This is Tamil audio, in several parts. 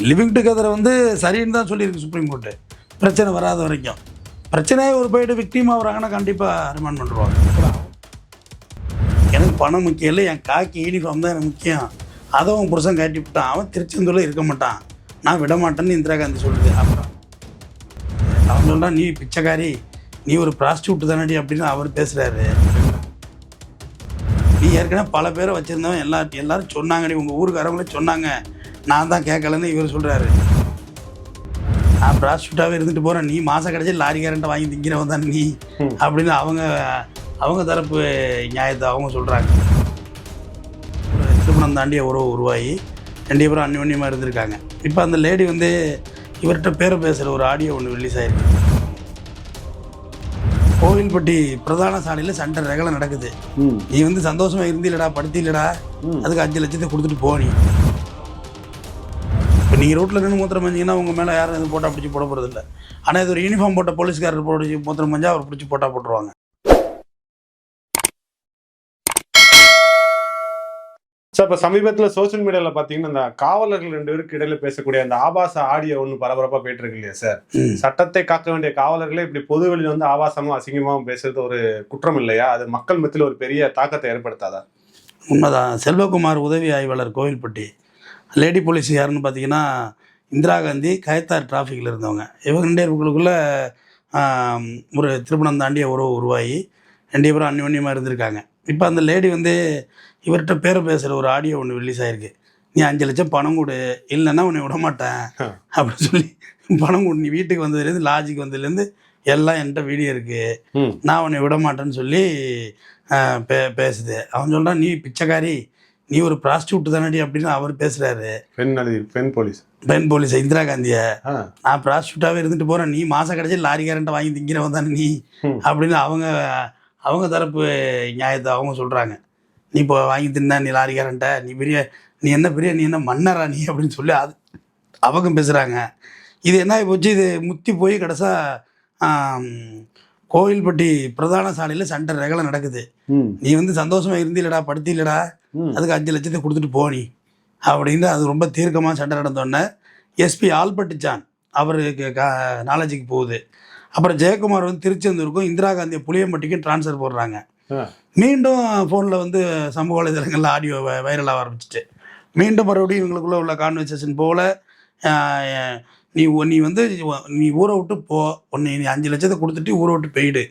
லிவிங் டுகெதர் வந்து சரின்னு தான் சொல்லியிருக்கு சுப்ரீம் கோர்ட்டு. பிரச்சனை வராத வரைக்கும். பிரச்சனையே ஒரு போய்ட்டு விக்டிம் ஆகுறாங்கன்னா கண்டிப்பாக ரிமாண்ட் பண்ணுவாங்க. எனக்கு பணம் முக்கியம் இல்லை, என் காக்கி யூனிஃபார்ம் தான் எனக்கு முக்கியம். அதை அவன் புருஷன் காட்டி விட்டான், அவன் திருச்செந்தூரில் இருக்க மாட்டான், நான் விட மாட்டேன்னு இந்திரா காந்தி சொல்லுது. அப்புறம் அவன் சொல்கிறான், நீ பிச்சைக்காரி, நீ ஒரு ப்ராஸ்டியூட் தானடி அப்படின்னு அவர் பேசுகிறாரு. நீ ஏற்கனவே பல பேரை வச்சுருந்தவன் எல்லாரும் சொன்னாங்கடி, உங்கள் ஊருக்காரங்களே சொன்னாங்க, நான் தான் கேட்கலன்னு இவர் சொல்கிறாரு. நான் ப்ராஸ்டியூட்டாகவே இருந்துட்டு போகிறேன், நீ மாதம் கிடச்சி லாரிக்காரன்ட்ட வாங்கி திங்கிறவன் தானே நீ அப்படின்னு அவங்க தரப்பு நியாயத்தை அவங்க சொல்கிறாங்க. திருமணம் தாண்டிய உறவு உருவாகி 2 பேரும் அந்யோன்யமாக இருந்திருக்காங்க. இப்போ அந்த லேடி வந்து இவர்கிட்ட பேரை பேசுகிற ஒரு ஆடியோ ஒன்று ரிலீஸ் ஆகிருக்கு. கோவில்பட்டி பிரதான சாலையில் சண்டை ரகலை நடக்குது. நீ வந்து சந்தோஷமாக இருந்தீலடா, படுத்திலடா, அதுக்கு 5 லட்சத்தை கொடுத்துட்டு போனி. இப்போ நீங்கள் ரோட்டில் நின்று மூத்திரம் மஞ்சிங்கன்னா உங்கள் மேலே யாரும் எதுவும் போட்டால் பிடிச்சி போட போகிறது இல்லை. ஆனால் இது ஒரு யூனிஃபார்ம் போட்ட போலீஸ்காரர் போட்டு மூத்திரம் மஞ்சா அவர் பிடிச்சி போட்டால் போட்டுருவாங்க. சார், இப்போ சமீபத்தில் சோசியல் மீடியாவில் பார்த்தீங்கன்னா இந்த காவலர்கள் 2 பேருக்கு இடையில பேசக்கூடிய அந்த ஆபாச ஆடியோ ஒன்று பரபரப்பாக போயிட்டு இருக்கு இல்லையா சார்? சட்டத்தை காக்க வேண்டிய காவலர்களே இப்படி பொதுவெளியில் வந்து ஆபாசமும் அசிங்கமாகவும் பேசுறது ஒரு குற்றம் இல்லையா? அது மக்கள் மத்தியில் ஒரு பெரிய தாக்கத்தை ஏற்படுத்தாதா? உண்மைதான். செல்வகுமார் உதவி ஆய்வாளர் கோவில்பட்டி. லேடி போலீஸ் யாருன்னு பார்த்தீங்கன்னா இந்திரா காந்தி, கயத்தார் டிராஃபிக்கில் இருந்தவங்க. இவங்க 2 பேருக்குள்ளே ஒரு திருமணம் தாண்டிய உறவு உருவாகி 2 பேரும் அந்யோன்யமாக இருந்திருக்காங்க. இப்போ அந்த லேடி வந்து இவர்கிட்ட பேரை பேசுகிற ஒரு ஆடியோ ஒன்று ரிலீஸ் ஆகிருக்கு. நீ 5 லட்சம் பணம் கொடு, இல்லைன்னா உன்னை விட மாட்டேன் அப்படின்னு சொல்லி பணம் கொடு, நீ வீட்டுக்கு வந்ததுலேருந்து லாட்ஜுக்கு வந்ததுலேருந்து எல்லாம் என்கிட்ட வீடியோ இருக்குது, நான் உன்னை விட மாட்டேன்னு சொல்லி பேசுது. அவன் சொல்கிறான், நீ பிச்சைக்காரி, நீ ஒரு ப்ராஸ்டியூட் தானடி அப்படின்னு அவர் பேசுகிறாரு. பெண் போலீஸ் இந்திரா காந்தியை, நான் ப்ராஸ்டியூட்டாகவே இருந்துட்டு போகிறேன், நீ மாதம் கிடச்சி லாரிக்காரன்ட்ட வாங்கி திங்கிறவன் தானே நீ அப்படின்னு அவங்க தரப்பு நியாயத்தை அவங்க சொல்கிறாங்க. நீ இப்போ வாங்கி தின்னா, நீ லாரிக்காரன்ட்ட, நீ என்ன மன்னரா நீ அப்படின்னு சொல்லி அவங்க பேசுகிறாங்க. இது என்ன ஆகி போச்சு, இது முத்தி போய் கடைசியாக கோவில்பட்டி பிரதான சாலையில் சண்டை ரகலை நடக்குது. நீ வந்து சந்தோஷமாக இருந்தீலடா, படுத்திலடா, அதுக்கு 5 லட்சத்தை கொடுத்துட்டு போனி அப்படின்னு அது ரொம்ப தீர்க்கமாக சண்டை நடந்தோடனே எஸ்பி ஆல்பர்ட் ஜான் அவருக்கு நாலேஜுக்கு போகுது. அப்புறம் ஜெயக்குமார் வந்து திருச்செந்தூருக்கும் இந்திரா காந்தியை புளியம்பட்டிக்கும் ட்ரான்ஸ்ஃபர் போடுறாங்க. மீண்டும் ஃபோனில் வந்து சமூக வலைதளங்களில் ஆடியோ வைரலாக ஆரம்பிச்சிட்டு மீண்டும் மறுபடியும் இவங்களுக்குள்ளே உள்ள கான்வர்சேஷன் போல் நீ ஊரை விட்டு போ, நீ 5 லட்சத்தை கொடுத்துட்டு ஊரை விட்டு போயிடு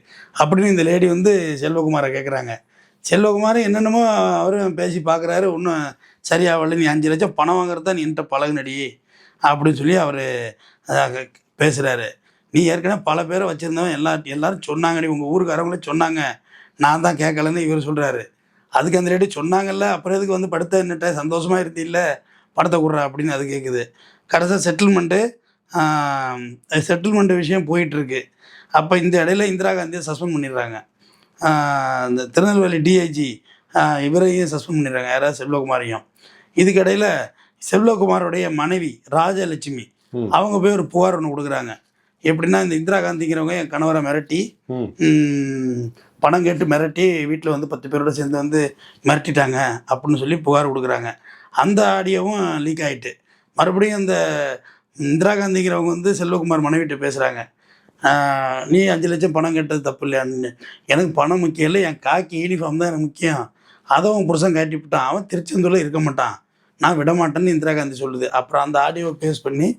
அப்படின்னு இந்த லேடி வந்து செல்வகுமாரை கேட்குறாங்க. செல்வகுமார் என்னென்னமோ அவரும் பேசி பார்க்குறாரு, ஒன்றும் சரியாகல. நீ 5 லட்சம் பணம் வாங்குறது தான் நீ என்கிட்ட பழகுனடி அப்படின்னு சொல்லி அவர் பேசுகிறாரு. நீ ஏற்கனவே பல பேரை வச்சுருந்தவன் எல்லாரும் சொன்னாங்கடி, உங்கள் ஊருக்காரங்களே சொன்னாங்க, நான் தான் கேட்கலன்னு இவர் சொல்கிறாரு. அதுக்கு அந்த லேடி சொன்னாங்கல்ல, அப்புறம் எதுக்கு வந்து படுத்த என்னட்ட சந்தோஷமாக இருந்தில்ல, படத்தை கொடுறா அப்படின்னு அது கேட்குது. கடைசியாக செட்டில்மெண்ட்டு விஷயம் போயிட்டுருக்கு. அப்போ இந்த இடையில இந்திரா காந்தியை சஸ்பெண்ட் பண்ணிடுறாங்க. இந்த திருநெல்வேலி டிஐஜி இவரையும் சஸ்பெண்ட் பண்ணிடுறாங்க, யாராவது செல்வகுமாரையும். இதுக்கிடையில் செல்வகுமாரோடைய மனைவி ராஜலட்சுமி அவங்க போய் ஒரு புகார் ஒன்று கொடுக்குறாங்க. எப்படின்னா, இந்த இந்திரா காந்திங்கிறவங்க என் கணவரை மிரட்டி பணம் கேட்டு மிரட்டி வீட்டில் வந்து 10 பேரோட சேர்ந்து வந்து மிரட்டிட்டாங்க அப்படின்னு சொல்லி புகார் கொடுக்குறாங்க. அந்த ஆடியோவும் லீக் ஆகிட்டு மறுபடியும் அந்த இந்திரா காந்திங்கிறவங்க வந்து செல்வகுமார் மனைவிட்ட பேசுகிறாங்க. நீ 5 லட்சம் பணம் கேட்டது தப்பு இல்லையான்னு, எனக்கு பணம் முக்கியம் இல்லை, என் காக்கி யூனிஃபார்ம் தான் எனக்கு முக்கியம், அதை அவன் புருஷன் காட்டி விட்டான், அவன் திருச்செந்தூரில் இருக்க மாட்டான், நான் விட மாட்டேன்னு இந்திரா காந்தி சொல்லுது. அப்புறம் அந்த ஆடியோவை பேஸ் பண்ணி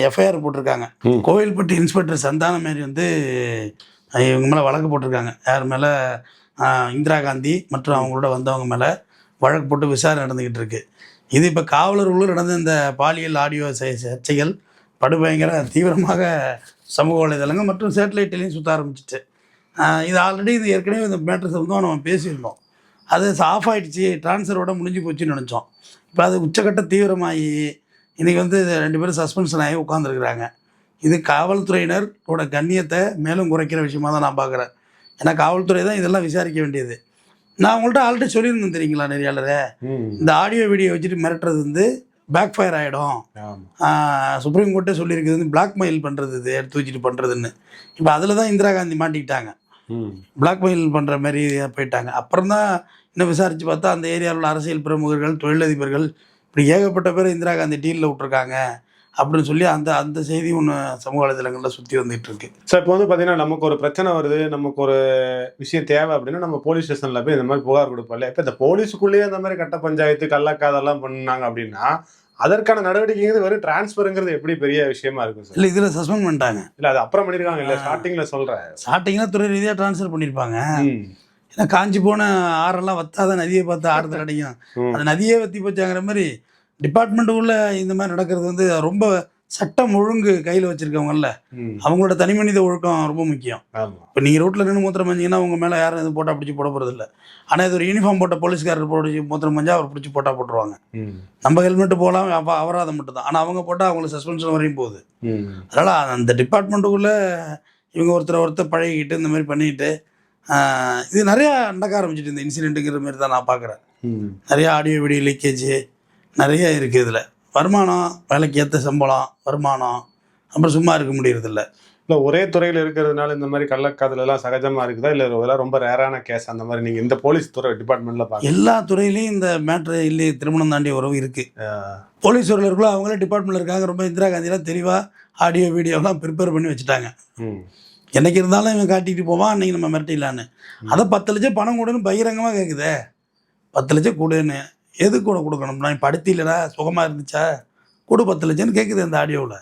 எஃப்ஐஆர் போட்டிருக்காங்க. கோவில்பட்டி இன்ஸ்பெக்டர் சந்தானமேரி வந்து இவங்க மேலே வழக்கு போட்டிருக்காங்க. யார் மேலே? இந்திரா காந்தி மற்றும் அவங்களோட வந்தவங்க மேலே வழக்கு போட்டு விசாரணை நடந்துக்கிட்டு இருக்கு. இது இப்போ காவலர்களும் நடந்த இந்த பாலியல் ஆடியோ சர்ச்சைகள் படுபயங்கர தீவிரமாக சமூக வலைதளங்கள் மற்றும் சேட்டலைட்லையும் சுற்ற ஆரம்பிச்சிட்டு, இது ஏற்கனவே இந்த மேட்ரு வந்து நம்ம பேசியிருந்தோம். அது ஆஃப் ஆகிடுச்சு, ட்ரான்ஸ்ஃபரோட முடிஞ்சு போச்சுன்னு நினச்சோம். இப்போ அது உச்சக்கட்ட தீவிரமாகி இன்றைக்கி வந்து 2 பேரும் சஸ்பென்ஷன் ஆகி உட்காந்துருக்குறாங்க. இது காவல்துறையினரோட கண்ணியத்தை மேலும் குறைக்கிற விஷயமாக தான் நான் பார்க்குறேன். ஏன்னா காவல்துறை தான் இதெல்லாம் விசாரிக்க வேண்டியது. நான் உங்கள்கிட்ட ஆல்ரெடி சொல்லியிருந்தேன் தெரியுங்களா, நெறியாளரே, இந்த ஆடியோ வீடியோ வச்சுட்டு மிரட்டுறது வந்து பேக் ஃபயர் ஆகிடும். சுப்ரீம் கோர்ட்டே சொல்லியிருக்குது வந்து பிளாக்மெயில் பண்ணுறது, இது எடுத்து வச்சுட்டு பண்ணுறதுன்னு. இப்போ அதில் தான் இந்திரா காந்தி மாட்டிக்கிட்டாங்க, பிளாக்மெயில் பண்ணுற மாதிரி போயிட்டாங்க. அப்புறம் தான் இன்னும் விசாரித்து பார்த்தா அந்த ஏரியாவில் உள்ள அரசியல் பிரமுகர்கள், தொழிலதிபர்கள், இப்படி ஏகப்பட்ட பேர் இந்திரா காந்தி டீலில் விட்டுருக்காங்க, அப்படின்னு சொல்லி அந்த அந்த செய்தி ஒன்று சமூக வலைதளங்களில் சுற்றி வந்துகிட்டு இருக்கு. சார் இப்போ வந்து பார்த்தீங்கன்னா நமக்கு ஒரு பிரச்சனை வருது, நமக்கு ஒரு விஷயம் தேவை அப்படின்னா நம்ம போலீஸ் ஸ்டேஷனில் போய் இந்த மாதிரி புகார் கொடுப்போம் இல்லையா? இப்போ இந்த போலீஸுக்குள்ளேயே இந்த மாதிரி கட்ட பஞ்சாயத்து கள்ளக்காதெல்லாம் பண்ணாங்க அப்படின்னா அதற்கான நடவடிக்கைங்கிறது வெறும் டிரான்ஸ்ஃபருங்கிறது எப்படி பெரிய விஷயமா இருக்கும் சார்? இல்லை, இதில் சஸ்பெண்ட் பண்ணிட்டாங்க. இல்லை அது அப்புறம் பண்ணியிருக்காங்க இல்லை, ஸ்டார்டிங்கில் சொல்கிறேன். ஸ்டார்டிங்கில் துறை ரீதியாக ட்ரான்ஸ்ஃபர் பண்ணியிருப்பாங்க. ஏன்னா காஞ்சி போன ஆறெல்லாம் வத்தாத நதியை பார்த்து ஆறுதல் அடையும், அந்த நதியே வற்றி போச்சாங்கிற மாதிரி டிபார்ட்மெண்ட்டுக்குள்ள இந்த மாதிரி நடக்கிறது வந்து ரொம்ப சட்டம் ஒழுங்கு கையில் வச்சுருக்கவங்கல்ல, அவங்களோட தனி மனித ஒழுக்கம் ரொம்ப முக்கியம். இப்போ நீங்கள் ரோட்டில் நின்று மூத்திரம் மஞ்சிங்கன்னா உங்கள் மேலே யாரும் எதுவும் போட்டால் பிடிச்சி போட போகிறது இல்லை. ஆனால் இது ஒரு யூனிஃபார்ம் போட்ட போலீஸ்காரர் பிடிச்சி மூத்திரம் மஞ்சா அவர் பிடிச்சி போட்டுருவாங்க. நம்ம ஹெல்மெட்டு போகலாம், அபராதம் மட்டும் தான். ஆனால் அவங்க போட்டால் அவங்களுக்கு சஸ்பென்ஷன் வரையும் போகுது. அதனால் அந்த டிபார்ட்மெண்ட்டுக்குள்ளே இவங்க ஒருத்தர் பழகிக்கிட்டு இந்த மாதிரி பண்ணிக்கிட்டு இது நிறையா நடக்க ஆரம்பிச்சிட்டு இந்த இன்சிடென்ட்டுங்கிற மாதிரி தான் நான் பார்க்குறேன். நிறையா ஆடியோ வீடியோ லீக்கேஜ் நிறைய இருக்குது. இதில் வருமானம், வேலைக்கு ஏற்ற சம்பளம், வருமானம், அப்புறம் சும்மா இருக்க முடியறதில்ல. இல்லை ஒரே துறையில் இருக்கிறதுனால இந்த மாதிரி கள்ளக்காதலெல்லாம் சகஜமாக இருக்குதா, இல்லை இதெல்லாம் ரொம்ப ரேரான கேஸ் அந்த மாதிரி நீங்கள் இந்த போலீஸ் துறை டிபார்ட்மெண்ட்டில் பார்க்க? எல்லா துறையிலையும் இந்த மேட்ரு இல்லை, திருமணம் தாண்டிய உறவு இருக்குது. போலீஸ் துறையில் இருக்கோ அவங்களே டிபார்ட்மெண்ட்டில் இருக்காங்க. ரொம்ப இந்திரா காந்தியெலாம் தெளிவாக ஆடியோ வீடியோலாம் ப்ரிப்பேர் பண்ணி வச்சுட்டாங்க. என்னைக்கு இருந்தாலும் இவன் காட்டிகிட்டு போவான், அன்றைக்கி நம்ம மிரட்டிடலான்னு. அதை 10 லட்சம் பணம் கொடுன்னு பகிரங்கமாக கேட்குதே. 10 லட்சம் கொடுன்னு எது கூட கொடுக்கணும்? நான் படுத்தி இல்லைடா சுகமாக இருந்துச்சா கொடு 10 லட்சம்னு கேட்குது அந்த ஆடியோவில்,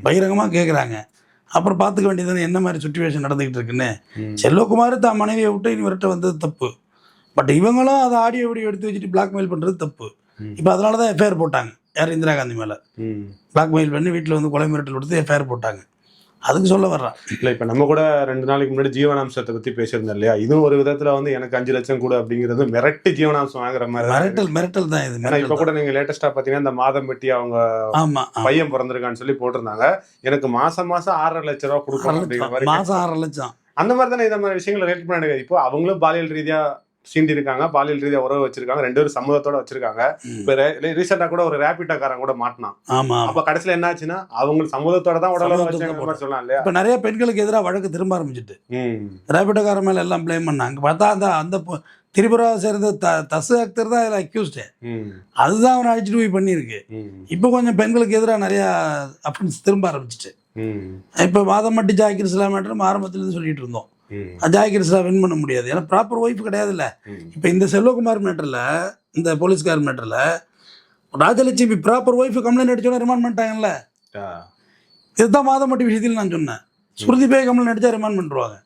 பகிரங்கமாக கேட்குறாங்க. அப்புறம் பார்த்துக்க வேண்டியது என்ன மாதிரி சுச்சுவேஷன் நடந்துக்கிட்டு இருக்குன்னு. செல்வகுமார் தான் மனைவியை விட்டு இவர்கிட்ட வந்தது தப்பு. பட் இவங்களும் அதை ஆடியோ வீடியோ எடுத்து வச்சுட்டு பிளாக்மெயில் பண்ணுறது தப்பு. இப்போ அதனால தான் எஃப்ஐஆர் போட்டாங்க. யார்? இந்திரா காந்தி மேலே பிளாக்மெயில் பண்ணி வீட்டில் வந்து கொலை மிரட்டல் கொடுத்து எஃப்ஐஆர் போட்டாங்க. அதுக்கு சொல்ல வர்றான். இல்லை இப்போ நம்ம கூட 2 நாளைக்கு முன்னாடி ஜீவனாம்சத்தை பற்றி பேசியிருந்தோம் இல்லையா? இதுவும் ஒரு விதத்தில் வந்து எனக்கு 5 லட்சம் கூட அப்படிங்கிறது மிரட்டி ஜீவனாம்சம் வாங்குற மாதிரி மிரட்டல் தான் இது. ஏன்னா இப்போ கூட நீங்கள் லேட்டஸ்ட்டாக பார்த்தீங்கன்னா இந்த மாதம் பெட்டி அவங்க பையன் பிறந்திருக்கான்னு சொல்லி போட்டிருந்தாங்க. எனக்கு மாதம் 6.5 லட்சம் ரூபா கொடுக்கணும் அப்படிங்கிற மாதிரி. மாதம் 6.5 லட்சம் அந்த மாதிரி தானே இந்த மாதிரி விஷயங்களை ரேட் பண்ண. இப்போ அவங்களும் பாலியல் ரீதியாக சீண்டி இருக்காங்க, பாலியல் ரீதியாக உறவு வச்சிருக்காங்க, 2 பேரும் சம்மதத்தோட வச்சிருக்காங்க. இப்போ ரீசெண்டாக கூட ஒரு ரேபிட்டாக்காரன் கூட மாட்டினான். அப்போ கடைசியில் என்ன ஆச்சுன்னா அவங்க சம்மதத்தோட தான் உடலை வச்சாங்க சொல்லலாம் இல்லையா? இப்போ நிறைய பெண்களுக்கு எதிராக வழக்கு திரும்ப ஆரம்பிச்சுட்டு ரேபிட்டாக்காரன் மேலே எல்லாம் பிளேம் பண்ணாங்க. பார்த்தா அந்த திரிபுராவை சேர்ந்த தசு அக்தர் தான் இதில் அக்யூஸ்டு. அதுதான் அவனை அழிச்சிட்டு போய் பண்ணியிருக்கு. இப்போ கொஞ்சம் பெண்களுக்கு எதிராக நிறையா அஃபென்ஸ் திரும்ப ஆரம்பிச்சிட்டு. இப்போ மாதம்பட்டி ஜாக்கிர் இஸ்லாம் மேட்டர் ஆரம்பத்துலேருந்து சொல்லிட்டு இருந்தோம். ஜாக்கிர் இஸ்லாம் வின் பண்ண முடியாது, ஏன்னா ப்ராப்பர் ஒய்ஃப் கிடையாதுல்ல. இப்போ இந்த செல்வகுமார் மேட்டரில், இந்த போலீஸ்கார் மேட்டரில் ராஜலட்சுமி ப்ராப்பர் ஒய்ஃப் கம்ப்ளைண்ட் அடிச்சோன்னா ரிமாண்ட் பண்ணிட்டாங்கல்ல. இதுதான் மாதம்பட்டி விஷயத்தில் நான் சொன்னேன். ஸ்ருதி பேய் கம்ப்ளைண்ட் அடித்தா ரிமாண்ட் பண்ணிடுவாங்க.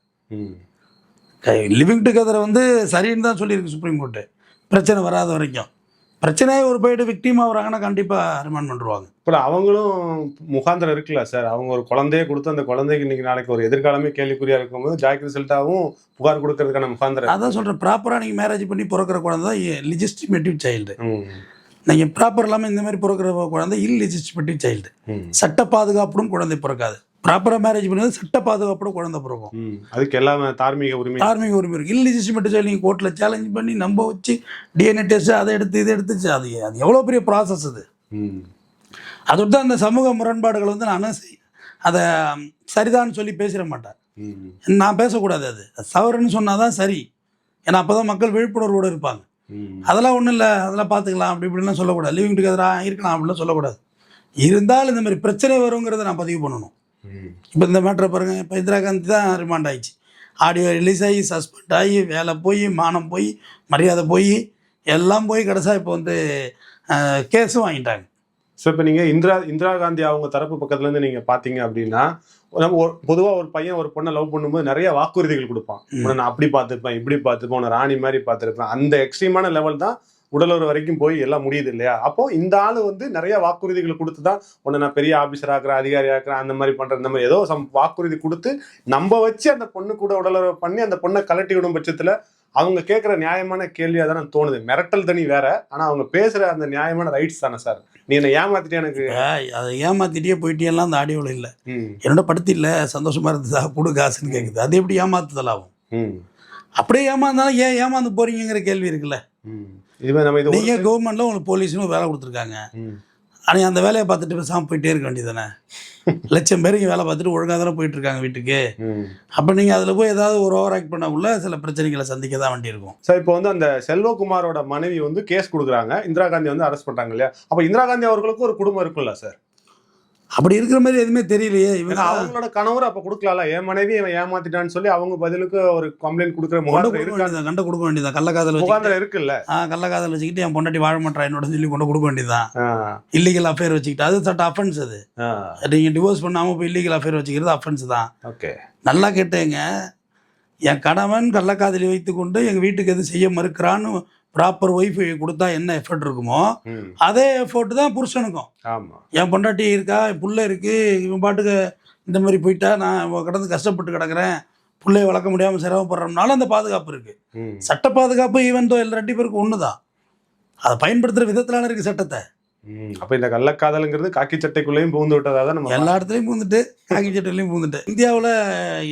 லிவிங் டுகெதரை வந்து சரின்னு தான் சொல்லியிருக்கு சுப்ரீம் கோர்ட்டு, பிரச்சனை வராத வரைக்கும். பிரச்சனையே ஒரு போயிட்டு விக்டிம் ஆகுறாங்கன்னா கண்டிப்பாக ரிமாண்ட் பண்ணுவாங்க. இப்போ அவங்களும் முகாந்திரம் இருக்குல்ல சார், அவங்க ஒரு குழந்தைய கொடுத்து அந்த குழந்தைக்கு இன்னைக்கு நாளைக்கு ஒரு எதிர்காலமே கேள்விக்குறியா இருக்கும்போது ஜாக்கிர் ரிசல்ட்டாகவும் புகார் கொடுக்கறதுக்கான முகாந்திரம். அதான் சொல்கிறேன், ப்ராப்பராக நீங்கள் மேரேஜ் பண்ணி பிறக்கிற குழந்தை தான் லெஜிஸ்டிமேட்டிவ் சைல்டு. நீங்கள் ப்ராப்பர் இல்லாமல் இந்த மாதிரி பிறக்கிற குழந்தை இல்லெஜிஸ்டிமேட்டிவ் சைல்டு. சட்ட பாதுகாப்புடன் குழந்தை பிறக்காது. ப்ராப்பராக மேரேஜ் பண்ணது சட்ட பாதுகாப்போட குழந்தை பிறக்கும். அதுக்கு எல்லாமே தார்மீக உரிமை இருக்குது. இல்லெஜிஸ்டிமேட்டிவ் சைல்டு நீங்கள் கோர்ட்டில் சேலஞ்ச் பண்ணி நம்ப வச்சு டிஎன்ஏ டெஸ்ட் அதை எடுத்து இதை எடுத்துச்சு, அது எவ்வளோ பெரிய ப்ராசஸ் அது. அதோட தான் அந்த சமூக முரண்பாடுகள் வந்து நான் அதை சரிதான்னு சொல்லி பேசிட மாட்டேன். நான் பேசக்கூடாது, அது தவறுன்னு சொன்னால் தான் சரி. ஏன்னா அப்போ தான் மக்கள் விழிப்புணர்வோடு இருப்பாங்க. அதெல்லாம் ஒன்றும் இல்லை, அதெல்லாம் பார்த்துக்கலாம் அப்படி இப்படிலாம் சொல்லக்கூடாது. லிவிங் டுகெதராக இருக்கலாம் அப்படிலாம் சொல்லக்கூடாது. இருந்தாலும் இந்த மாதிரி பிரச்சனை வருங்கிறத நான் பதிவு பண்ணணும். இப்போ இந்த மேட்டரை பாருங்கள், இப்போ இந்திரா காந்தி தான் ரிமாண்ட் ஆகிடுச்சு. ஆடியோ ரிலீஸ் ஆகி சஸ்பெண்ட் ஆகி வேலை போய் மானம் போய் மரியாதை போய் எல்லாம் போய் கடைசியாக இப்போ வந்து கேஸும் வாங்கிட்டாங்க. ஸோ இப்போ நீங்கள் இந்திரா காந்தி அவங்க தரப்பு பக்கத்துலேருந்து நீங்கள் பார்த்தீங்க அப்படின்னா, நம்ம பொதுவாக ஒரு பையன் ஒரு பொண்ணை லவ் பண்ணும்போது நிறைய வாக்குறுதிகள் கொடுப்பான். நான் அப்படி பார்த்துருப்பேன், இப்படி பார்த்துருப்பேன், உன்னை ராணி மாதிரி பார்த்துருப்பேன். அந்த எக்ஸ்ட்ரீமான லெவல் தான் உடலுறவு வரைக்கும் போய் எல்லாம் முடியுது இல்லையா? அப்போ இந்த ஆள் வந்து நிறைய வாக்குறுதிகள் கொடுத்து தான் உன்னை நான் பெரிய ஆஃபீஸர் ஆக்குறேன், அதிகாரி ஆக்குறேன், அந்த மாதிரி பண்ணுறேன், இந்த மாதிரி ஏதோ வாக்குறுதி கொடுத்து நம்ம வச்சு அந்த பொண்ணு கூட உடலுறவு பண்ணி அந்த பொண்ணை கலட்டி விடும் பட்சத்தில் அவங்க கேட்குற நியாயமான கேள்வியாக தானே தோணுது. மிரட்டல் தனி வேற, ஆனால் அவங்க பேசுகிற அந்த நியாயமான ரைட்ஸ் தானே சார். நீ என்னை ஏமாத்திட்டே, எனக்கு அதை ஏமாத்திட்டே போயிட்டேலாம் அந்த ஆடியோவில் இல்லை. என்னோட படுத்தி இல்லை சந்தோஷமா இருந்ததா கொடு காசுன்னு கேட்குது. அது எப்படி ஏமாத்துதல் ஆகும்? அப்படியே ஏமாந்தாலும் ஏன் ஏமாந்து போறீங்கிற கேள்வி இருக்குல்ல. நீங்கள் கவர்மெண்ட்டில் உங்களுக்கு போலீஸ்னு வேலை கொடுத்துருக்காங்க, ஆனால் அந்த வேலையை பார்த்துட்டு பேசாமல் போயிட்டே இருக்க வேண்டியதானே? லட்சம் பேருக்கு வேலை பார்த்துட்டு ஒழுங்காக தானே போயிட்டுருக்காங்க வீட்டுக்கு. அப்போ நீங்கள் அதில் போய் ஏதாவது ஒரு ஓவர் ஆக்ட் பண்ணக்குள்ள சில பிரச்சனைகளை சந்திக்க தான் வேண்டியிருக்கும். சார் இப்போ வந்து அந்த செல்வகுமாரோட மனைவி வந்து கேஸ் கொடுக்குறாங்க, இந்திரா காந்தி வந்து அரெஸ்ட் பண்ணுறாங்க இல்லையா? அப்போ இந்திரா காந்தி அவர்களுக்கும் ஒரு குடும்பம் இருக்குல்ல சார்? அப்படி இருக்கிற மாதிரி எதுவுமே தெரியலையே இவங்க. ஏன்னா அவங்களோட கணவர் அப்ப கொடுக்கலாம்ல, என் மனைவி இவன் ஏமாத்திட்டான்னு சொல்லி அவங்க பதிலுக்கு ஒரு கம்ப்ளைண்ட் கொடுக்குற முகாந்திரம் இருக்கா? கண்ட கொடுக்க வேண்டியதான். கள்ளக்காதல் முகாந்திரம் இருக்குல்ல. கள்ளக்காதல் வச்சுக்கிட்டு என் பொண்டாட்டி வாழ மாட்டா என்னோட சொல்லி கொண்டு கொடுக்க வேண்டியதான். இல்லீகல் அஃபேர் வச்சுக்கிட்டு அது சட்ட அஃபென்ஸ். அது நீங்க டிவோர்ஸ் பண்ணாம போய் இல்லீகல் அஃபேர் வச்சுக்கிறது அஃபென்ஸ் தான். ஓகே, நல்லா கேட்டேங்க. என் கணவன் கள்ளக்காதலி வைத்துக்கொண்டு எங்கள் வீட்டுக்கு எது செய்ய மறுக்கிறான்னு ப்ராப்பர் ஒய்ஃப் கொடுத்தா என்ன எஃபர்ட் இருக்குமோ அதே எஃபர்ட் தான் புருஷனுக்கும். ஆமாம், என் பொண்டாட்டி இருக்கா, என் புள்ள இருக்கு, இவன் பாட்டுக்கு இந்த மாதிரி போயிட்டா நான் கடந்து கஷ்டப்பட்டு கிடக்குறேன், பிள்ளைய வளர்க்க முடியாமல் சிரமப்படுறோம்னால அந்த பாதுகாப்பு இருக்கு. சட்ட பாதுகாப்பு ஈவன் தோ ரெண்டு பேருக்கு ஒன்று தான். அதை பயன்படுத்துகிற விதத்திலான இருக்கு சட்டத்தை. அப்ப இந்த கள்ளக்காதலுங்கிறது காக்கி சட்டைக்குள்ளேயும் புகுந்து விட்டதா தான் நம்ம எல்லா இடத்துலையும் பூந்துட்டு காக்கி சட்டையிலையும் பூந்துட்டு. இந்தியாவில்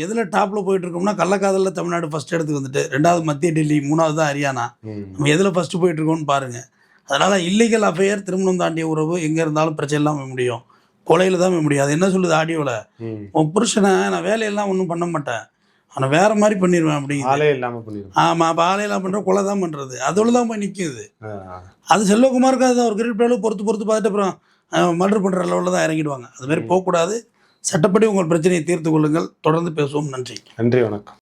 எதில் டாப்பில் போயிட்டு இருக்கோம்னா கள்ளக்காதலில் தமிழ்நாடு ஃபர்ஸ்ட் இடத்துக்கு வந்துட்டு, ரெண்டாவது மத்திய டெல்லி, மூணாவது தான் ஹரியானா. நம்ம எதில் ஃபர்ஸ்ட் போயிட்டு இருக்கோம்னு பாருங்க. அதனால இல்லீகல் அஃபேர், திருமணம் தாண்டிய உறவு எங்கே இருந்தாலும் பிரச்சனை இல்லாமல் முடியும், கொலையில் தான் முடியும். அது என்ன சொல்லுது ஆடியோவில், உன் புருஷனை நான் வேலையெல்லாம் ஒன்றும் பண்ண மாட்டேன், ஆனால் வேற மாதிரி பண்ணிடுவேன் அப்படிங்க. ஆளே இல்லாமல் பண்ணிடுவேன். ஆமாம், அப்போ ஆளே இல்லாமல் பண்ணுற கொலை தான் பண்ணுறது. அதோடு தான் போய் நிற்கிது. அது செல்வகுமாருக்கு அது ஒரு குறிப்பிட்ட அளவு பொறுத்து பார்த்துட்டு அப்புறம் மர்டர் பண்ணுற லெவலில் தான் இறங்கிடுவாங்க. அது மாதிரி போகக்கூடாது. சட்டப்படி உங்கள் பிரச்சனையை தீர்த்து கொள்ளுங்கள். தொடர்ந்து பேசுவோம். நன்றி. நன்றி, வணக்கம்.